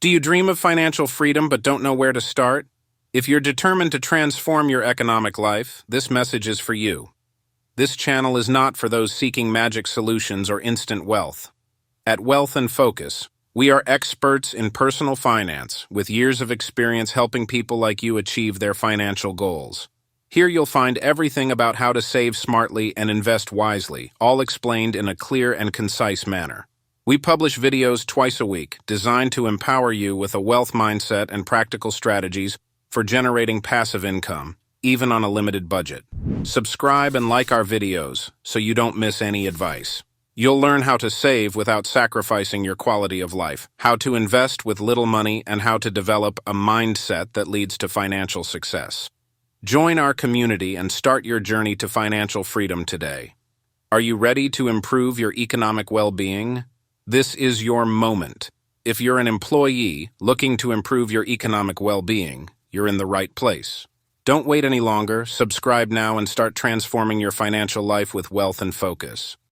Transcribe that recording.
Do you dream of financial freedom but don't know where to start? If you're determined to transform your economic life, this message is for you. This channel is not for those seeking magic solutions or instant wealth. At Wealth and Focus, we are experts in personal finance with years of experience helping people like you achieve their financial goals. Here you'll find everything about how to save smartly and invest wisely, all explained in a clear and concise manner. We publish videos twice a week designed to empower you with a wealth mindset and practical strategies for generating passive income, even on a limited budget. Subscribe and like our videos so you don't miss any advice. You'll learn how to save without sacrificing your quality of life, how to invest with little money, and how to develop a mindset that leads to financial success. Join our community and start your journey to financial freedom today. Are you ready to improve your economic well-being? This is your moment. If you're an employee looking to improve your economic well-being, you're in the right place. Don't wait any longer. Subscribe now and start transforming your financial life with Wealth and Focus.